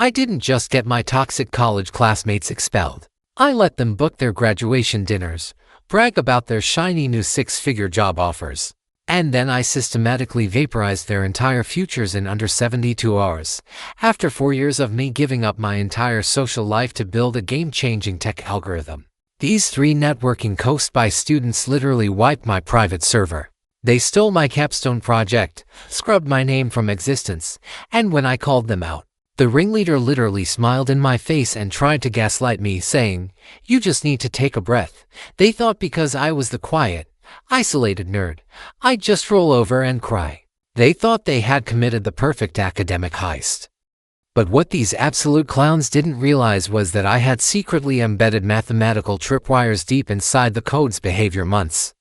I didn't just get my toxic college classmates expelled. I let them book their graduation dinners, brag about their shiny new six-figure job offers, and then I systematically vaporized their entire futures in under 72 hours, after 4 years of me giving up my entire social life to build a game-changing tech algorithm. These 3 networking coast by students literally wiped my private server. They stole my capstone project, scrubbed my name from existence, and when I called them out, the ringleader literally smiled in my face and tried to gaslight me, saying, "You just need to take a breath." They thought because I was the quiet, isolated nerd, I'd just roll over and cry. They thought they had committed the perfect academic heist. But what these absolute clowns didn't realize was that I had secretly embedded mathematical tripwires deep inside the code's behavior months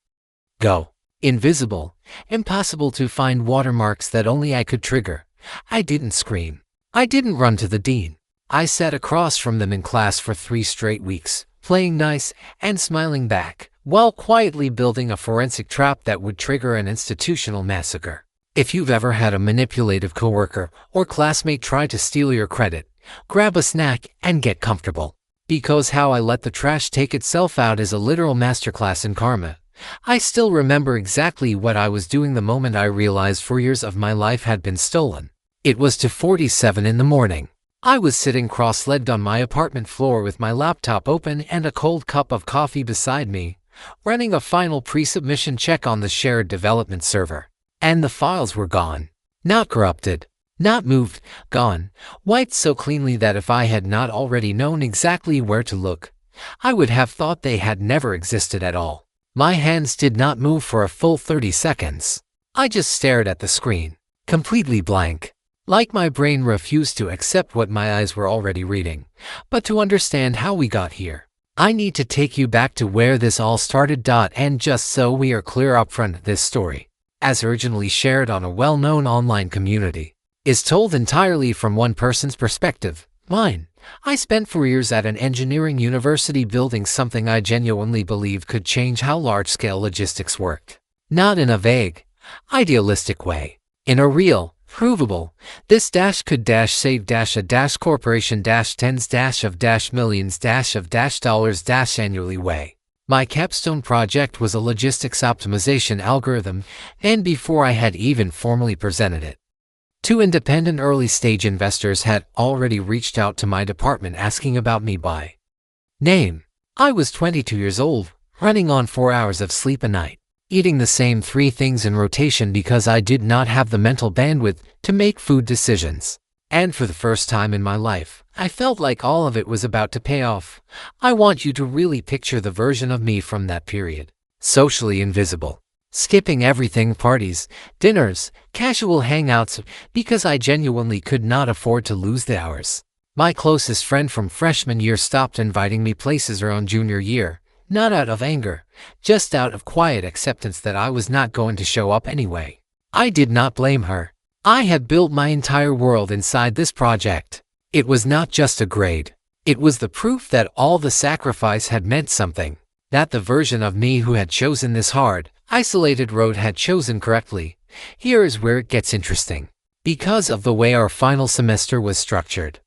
ago. Invisible, impossible to find watermarks that only I could trigger. I didn't scream. I didn't run to the dean. I sat across from them in class for 3 straight weeks, playing nice and smiling back, while quietly building a forensic trap that would trigger an institutional massacre. If you've ever had a manipulative coworker or classmate try to steal your credit, grab a snack and get comfortable. Because how I let the trash take itself out is a literal masterclass in karma. I still remember exactly what I was doing the moment I realized 4 years of my life had been stolen. It was 2:47 in the morning. I was sitting cross-legged on my apartment floor with my laptop open and a cold cup of coffee beside me, running a final pre-submission check on the shared development server. And the files were gone. Not corrupted, not moved, gone, wiped so cleanly that if I had not already known exactly where to look, I would have thought they had never existed at all. My hands did not move for a full 30 seconds. I just stared at the screen, completely blank. Like my brain refused to accept what my eyes were already reading. But to understand how we got here, I need to take you back to where this all started. And just so we are clear up front, this story, as originally shared on a well-known online community, is told entirely from one person's perspective, mine. I spent 4 years at an engineering university building something I genuinely believed could change how large-scale logistics worked. Not in a vague, idealistic way. In a real, provable, this could save a corporation tens of millions of dollars annually way. My capstone project was a logistics optimization algorithm, and before I had even formally presented it, 2 independent early-stage investors had already reached out to my department asking about me by name. I was 22 years old, running on 4 hours of sleep a night, eating the same 3 things in rotation because I did not have the mental bandwidth to make food decisions. And for the first time in my life, I felt like all of it was about to pay off. I want you to really picture the version of me from that period. Socially invisible. Skipping everything, parties, dinners, casual hangouts, because I genuinely could not afford to lose the hours. My closest friend from freshman year stopped inviting me places around junior year, not out of anger, just out of quiet acceptance that I was not going to show up anyway. I did not blame her. I had built my entire world inside this project. It was not just a grade. It was the proof that all the sacrifice had meant something, that the version of me who had chosen this hard, isolated road had chosen correctly. Here is where it gets interesting. Because of the way our final semester was structured,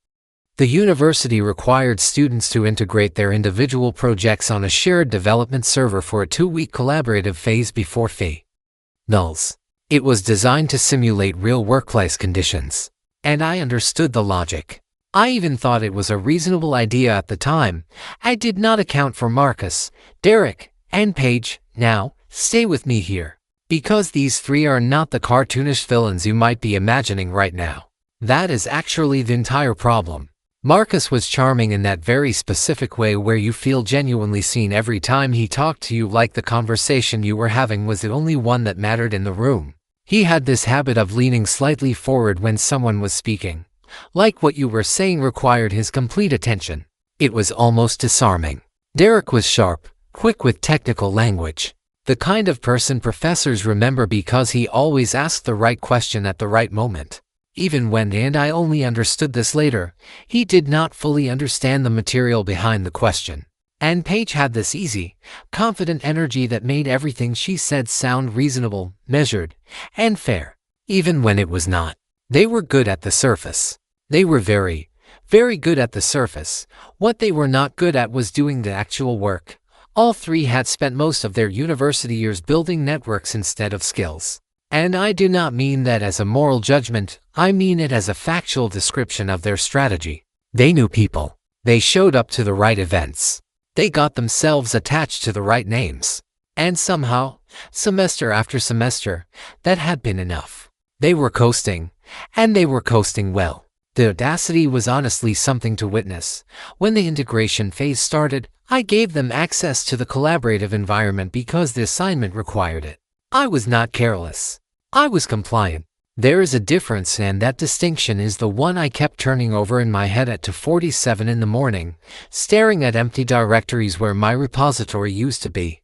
the university required students to integrate their individual projects on a shared development server for a 2-week collaborative phase before finals. It was designed to simulate real workplace conditions, and I understood the logic. I even thought it was a reasonable idea at the time. I did not account for Marcus, Derek, and Paige. Now, stay with me here, because these 3 are not the cartoonish villains you might be imagining right now. That is actually the entire problem. Marcus was charming in that very specific way where you feel genuinely seen every time he talked to you, like the conversation you were having was the only one that mattered in the room. He had this habit of leaning slightly forward when someone was speaking, like what you were saying required his complete attention. It was almost disarming. Derek was sharp, quick with technical language. The kind of person professors remember because he always asked the right question at the right moment. Even when, and I only understood this later, he did not fully understand the material behind the question. And Paige had this easy, confident energy that made everything she said sound reasonable, measured, and fair, even when it was not. They were good at the surface. They were very, very good at the surface. What they were not good at was doing the actual work. All three had spent most of their university years building networks instead of skills. And I do not mean that as a moral judgment, I mean it as a factual description of their strategy. They knew people. They showed up to the right events. They got themselves attached to the right names. And somehow, semester after semester, that had been enough. They were coasting, and they were coasting well. The audacity was honestly something to witness. When the integration phase started, I gave them access to the collaborative environment because the assignment required it. I was not careless. I was compliant. There is a difference, and that distinction is the one I kept turning over in my head at 2:47 in the morning, staring at empty directories where my repository used to be.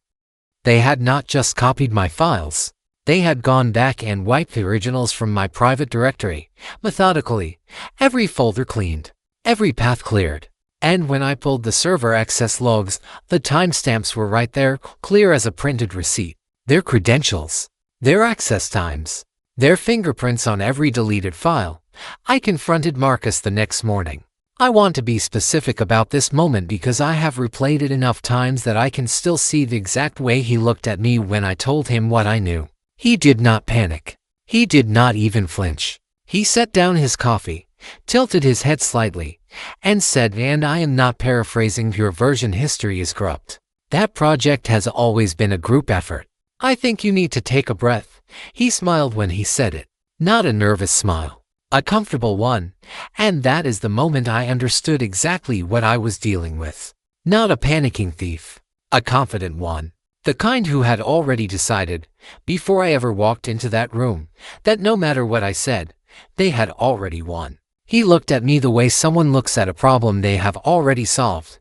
They had not just copied my files. They had gone back and wiped the originals from my private directory, methodically, every folder cleaned, every path cleared. And when I pulled the server access logs, the timestamps were right there, clear as a printed receipt. Their credentials, their access times, their fingerprints on every deleted file. I confronted Marcus the next morning. I want to be specific about this moment because I have replayed it enough times that I can still see the exact way he looked at me when I told him what I knew. He did not panic. He did not even flinch. He set down his coffee, tilted his head slightly, and said, "And I am not paraphrasing, your version history is corrupt. That project has always been a group effort. I think you need to take a breath." He smiled when he said it. Not a nervous smile. A comfortable one. And that is the moment I understood exactly what I was dealing with. Not a panicking thief. A confident one. The kind who had already decided, before I ever walked into that room, that no matter what I said, they had already won. He looked at me the way someone looks at a problem they have already solved.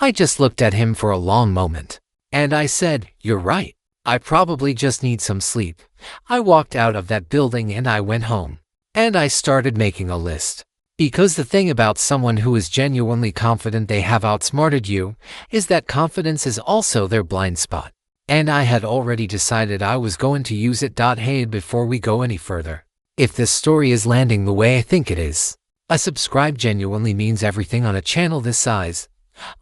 I just looked at him for a long moment. And I said, "You're right. I probably just need some sleep." I walked out of that building and I went home. And I started making a list. Because the thing about someone who is genuinely confident they have outsmarted you is that confidence is also their blind spot. And I had already decided I was going to use it. Hey, before we go any further, if this story is landing the way I think it is, a subscribe genuinely means everything on a channel this size.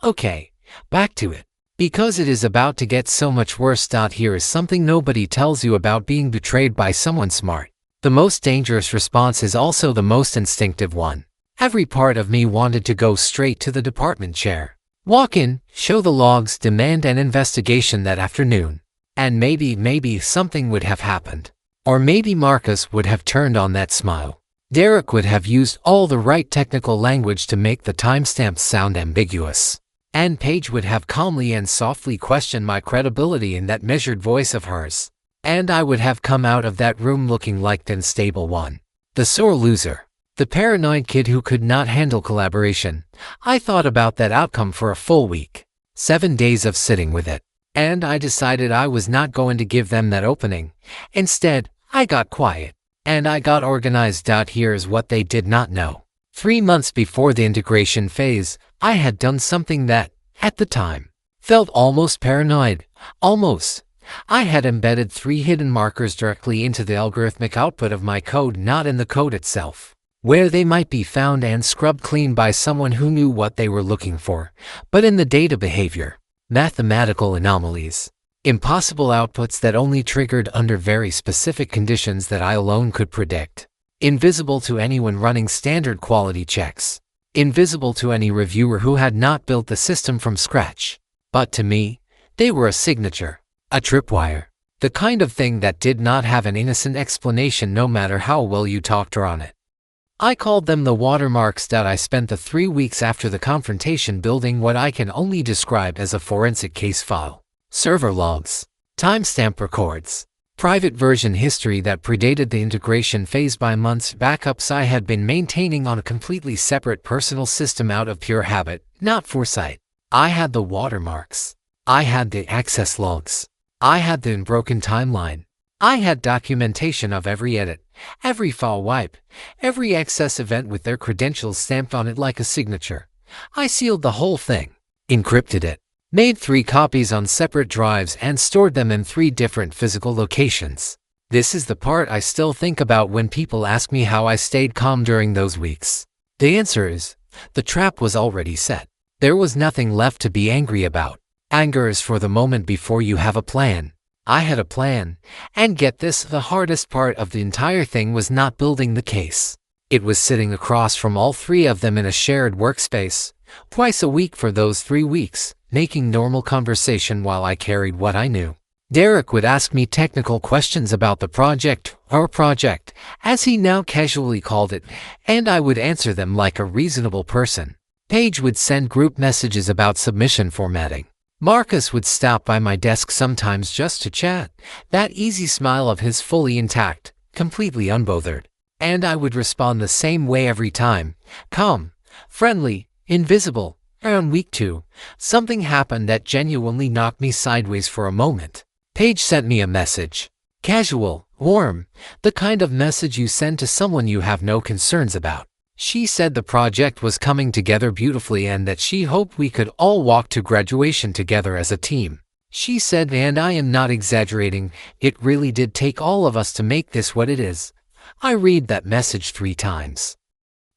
Okay, back to it. Because it is about to get so much worse. Here is something nobody tells you about being betrayed by someone smart. The most dangerous response is also the most instinctive one. Every part of me wanted to go straight to the department chair. Walk in, show the logs, demand an investigation that afternoon. And maybe something would have happened. Or maybe Marcus would have turned on that smile. Derek would have used all the right technical language to make the timestamps sound ambiguous. And Paige would have calmly and softly questioned my credibility in that measured voice of hers. And I would have come out of that room looking like the unstable one. The sore loser. The paranoid kid who could not handle collaboration. I thought about that outcome for a full week. 7 days of sitting with it. And I decided I was not going to give them that opening. Instead, I got quiet. And I got organized. Here is what they did not know. 3 months before the integration phase, I had done something that, at the time, felt almost paranoid. Almost. I had embedded 3 hidden markers directly into the algorithmic output of my code, not in the code itself, where they might be found and scrubbed clean by someone who knew what they were looking for, but in the data behavior. Mathematical anomalies. Impossible outputs that only triggered under very specific conditions that I alone could predict. Invisible to anyone running standard quality checks. Invisible to any reviewer who had not built the system from scratch. But to me, they were a signature. A tripwire. The kind of thing that did not have an innocent explanation no matter how well you talked on it. I called them the watermarks. I spent the 3 weeks after the confrontation building what I can only describe as a forensic case file. Server logs. Timestamp records. Private version history that predated the integration phase by months. Backups I had been maintaining on a completely separate personal system out of pure habit, not foresight. I had the watermarks. I had the access logs. I had the unbroken timeline. I had documentation of every edit, every file wipe, every access event with their credentials stamped on it like a signature. I sealed the whole thing, encrypted it, made 3 copies on separate drives and stored them in 3 different physical locations. This is the part I still think about when people ask me how I stayed calm during those weeks. The answer is, The trap was already set. There was nothing left to be angry about. Anger is for the moment before you have a plan. I had a plan, and get this, the hardest part of the entire thing was not building the case. It was sitting across from all three of them in a shared workspace, twice a week for those 3 weeks, making normal conversation while I carried what I knew. Derek would ask me technical questions about the project, or project, as he now casually called it, and I would answer them like a reasonable person. Paige would send group messages about submission formatting. Marcus would stop by my desk sometimes just to chat, that easy smile of his fully intact, completely unbothered. And I would respond the same way every time, calm, friendly, invisible. Around week 2, something happened that genuinely knocked me sideways for a moment. Paige sent me a message. Casual, warm, the kind of message you send to someone you have no concerns about. She said the project was coming together beautifully and that she hoped we could all walk to graduation together as a team. She said, and I am not exaggerating, it really did take all of us to make this what it is. I read that message 3 times.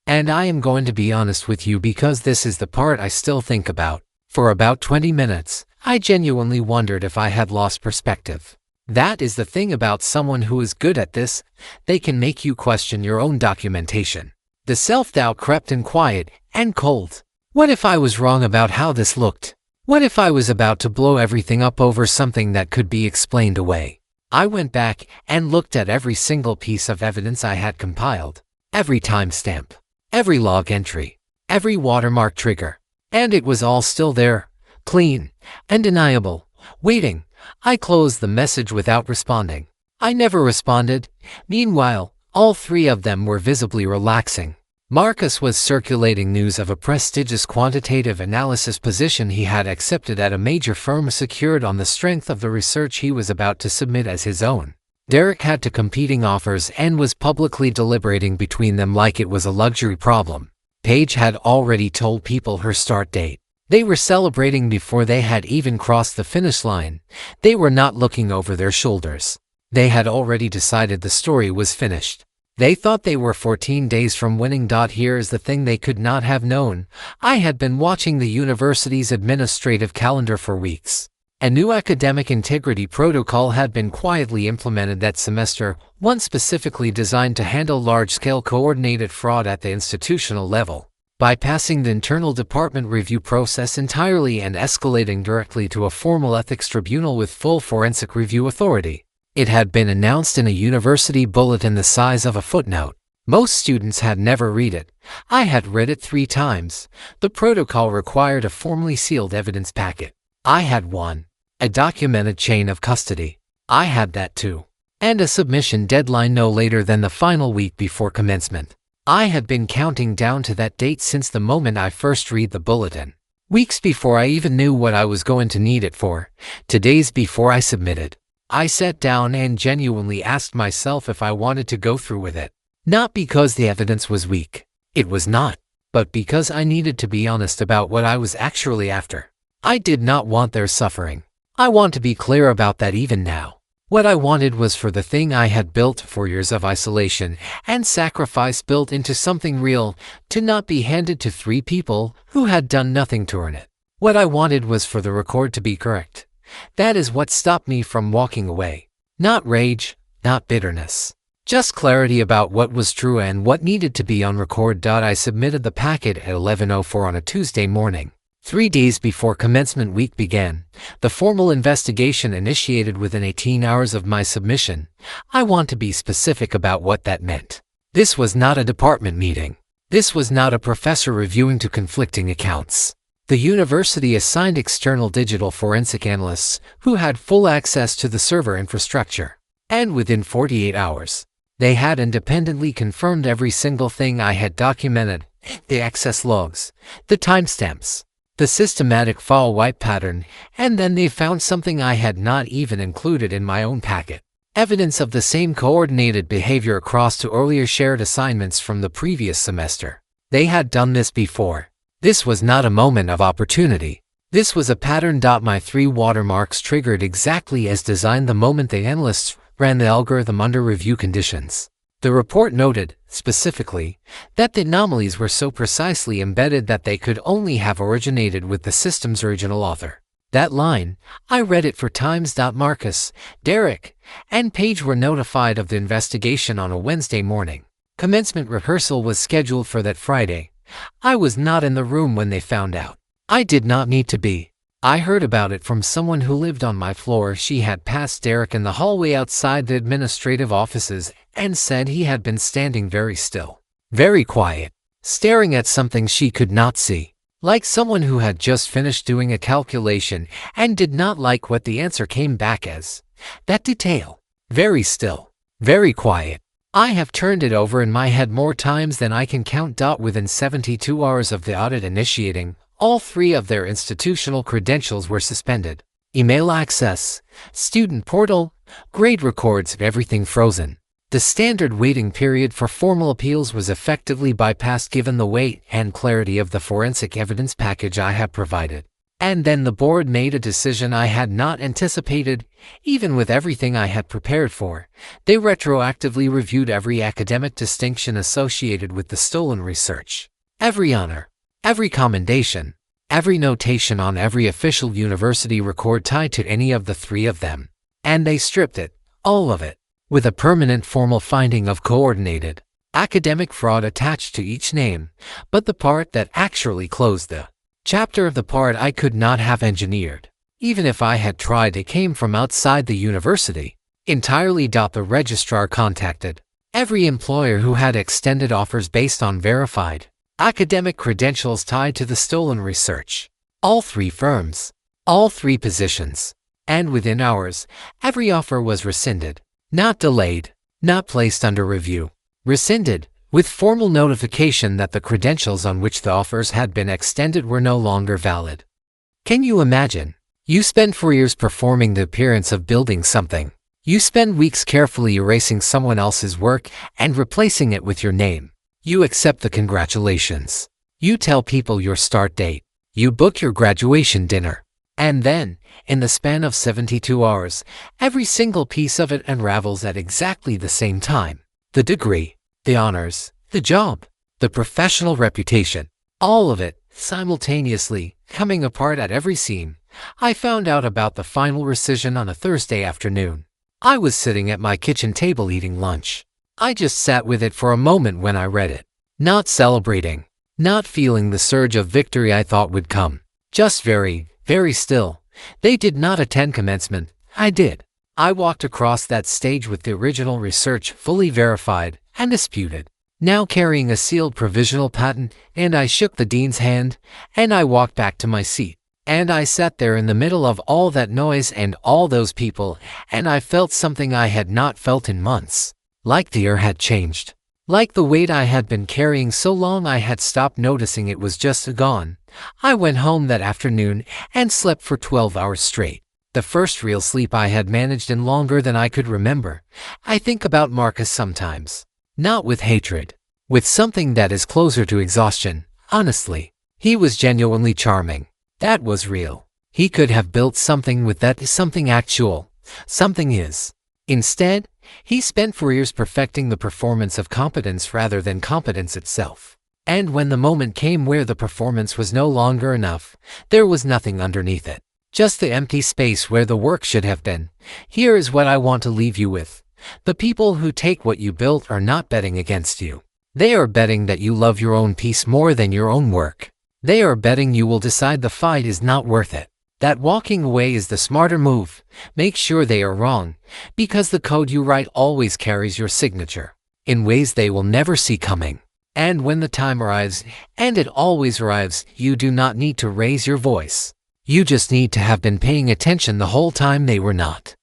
And I am going to be honest with you because this is the part I still think about. For about 20 minutes, I genuinely wondered if I had lost perspective. That is the thing about someone who is good at this, they can make you question your own documentation. The self-doubt crept in quiet and cold. What if I was wrong about how this looked? What if I was about to blow everything up over something that could be explained away? I went back and looked at every single piece of evidence I had compiled, every timestamp, every log entry, every watermark trigger, and it was all still there, clean, undeniable, waiting. I closed the message without responding. I never responded. Meanwhile, all 3 of them were visibly relaxing. Marcus was circulating news of a prestigious quantitative analysis position he had accepted at a major firm secured on the strength of the research he was about to submit as his own. Derek had 2 competing offers and was publicly deliberating between them like it was a luxury problem. Paige had already told people her start date. They were celebrating before they had even crossed the finish line. They were not looking over their shoulders. They had already decided the story was finished. They thought they were 14 days from winning. Here is the thing they could not have known. I had been watching the university's administrative calendar for weeks. A new academic integrity protocol had been quietly implemented that semester, one specifically designed to handle large-scale coordinated fraud at the institutional level, bypassing the internal department review process entirely and escalating directly to a formal ethics tribunal with full forensic review authority. It had been announced in a university bulletin the size of a footnote. Most students had never read it. I had read it 3 times. The protocol required a formally sealed evidence packet. I had one. A documented chain of custody. I had that too. And a submission deadline no later than the final week before commencement. I had been counting down to that date since the moment I first read the bulletin. Weeks before I even knew what I was going to need it for. 2 days before I submitted. I sat down and genuinely asked myself if I wanted to go through with it. Not because the evidence was weak. It was not. But because I needed to be honest about what I was actually after. I did not want their suffering. I want to be clear about that even now. What I wanted was for the thing I had built for years of isolation and sacrifice built into something real to not be handed to 3 people who had done nothing to earn it. What I wanted was for the record to be correct. That is what stopped me from walking away. Not rage, not bitterness. Just clarity about what was true and what needed to be on record. I submitted the packet at 11:04 on a Tuesday morning. 3 days before commencement week began, the formal investigation initiated within 18 hours of my submission. I want to be specific about what that meant. This was not a department meeting. This was not a professor reviewing 2 conflicting accounts. The university assigned external digital forensic analysts who had full access to the server infrastructure. And within 48 hours, they had independently confirmed every single thing I had documented, the access logs, the timestamps, the systematic file wipe pattern, and then they found something I had not even included in my own packet. Evidence of the same coordinated behavior across 2 earlier shared assignments from the previous semester. They had done this before. This was not a moment of opportunity. This was a pattern. My 3 watermarks triggered exactly as designed the moment the analysts ran the algorithm under review conditions. The report noted, specifically, that the anomalies were so precisely embedded that they could only have originated with the system's original author. That line, I read it 4 times. Marcus, Derek, and Paige were notified of the investigation on a Wednesday morning. Commencement rehearsal was scheduled for that Friday. I was not in the room when they found out. I did not need to be. I heard about it from someone who lived on my floor. She had passed Derek in the hallway outside the administrative offices and said he had been standing very still, very quiet, staring at something she could not see, like someone who had just finished doing a calculation and did not like what the answer came back as. That detail. Very still, very quiet. I have turned it over in my head more times than I can count. Within 72 hours of the audit initiating, all 3 of their institutional credentials were suspended. Email access, student portal, grade records, everything frozen. The standard waiting period for formal appeals was effectively bypassed given the weight and clarity of the forensic evidence package I had provided. And then the board made a decision I had not anticipated. Even with everything I had prepared for, they retroactively reviewed every academic distinction associated with the stolen research. Every honor, every commendation, every notation on every official university record tied to any of the 3 of them. And they stripped it, all of it, with a permanent formal finding of coordinated academic fraud attached to each name, but the part that actually closed the chapter of the part I could not have engineered. Even if I had tried, it came from outside the university. Entirely. The registrar contacted every employer who had extended offers based on verified academic credentials tied to the stolen research. All 3 firms, all 3 positions. And within hours, every offer was rescinded. Not delayed, not placed under review. Rescinded, with formal notification that the credentials on which the offers had been extended were no longer valid. Can you imagine? You spend 4 years performing the appearance of building something. You spend weeks carefully erasing someone else's work and replacing it with your name. You accept the congratulations. You tell people your start date. You book your graduation dinner. And then, in the span of 72 hours, every single piece of it unravels at exactly the same time. The degree, the honors, the job, the professional reputation, all of it, simultaneously, coming apart at every seam. I found out about the final rescission on a Thursday afternoon. I was sitting at my kitchen table eating lunch. I just sat with it for a moment when I read it. Not celebrating, not feeling the surge of victory I thought would come. Just very, very still. They did not attend commencement. I did. I walked across that stage with the original research fully verified and disputed, now carrying a sealed provisional patent, and I shook the dean's hand, and I walked back to my seat. And I sat there in the middle of all that noise and all those people, and I felt something I had not felt in months. Like the air had changed. Like the weight I had been carrying so long I had stopped noticing it was just gone. I went home that afternoon and slept for 12 hours straight. The first real sleep I had managed in longer than I could remember. I think about Marcus sometimes. Not with hatred. With something that is closer to exhaustion, honestly. He was genuinely charming. That was real. He could have built something with that something actual. Something is. Instead, he spent 4 years perfecting the performance of competence rather than competence itself. And when the moment came where the performance was no longer enough, there was nothing underneath it. Just the empty space where the work should have been. Here is what I want to leave you with. The people who take what you built are not betting against you. They are betting that you love your own piece more than your own work. They are betting you will decide the fight is not worth it. That walking away is the smarter move. Make sure they are wrong, because the code you write always carries your signature, in ways they will never see coming. And when the time arrives, and it always arrives, you do not need to raise your voice. You just need to have been paying attention the whole time they were not.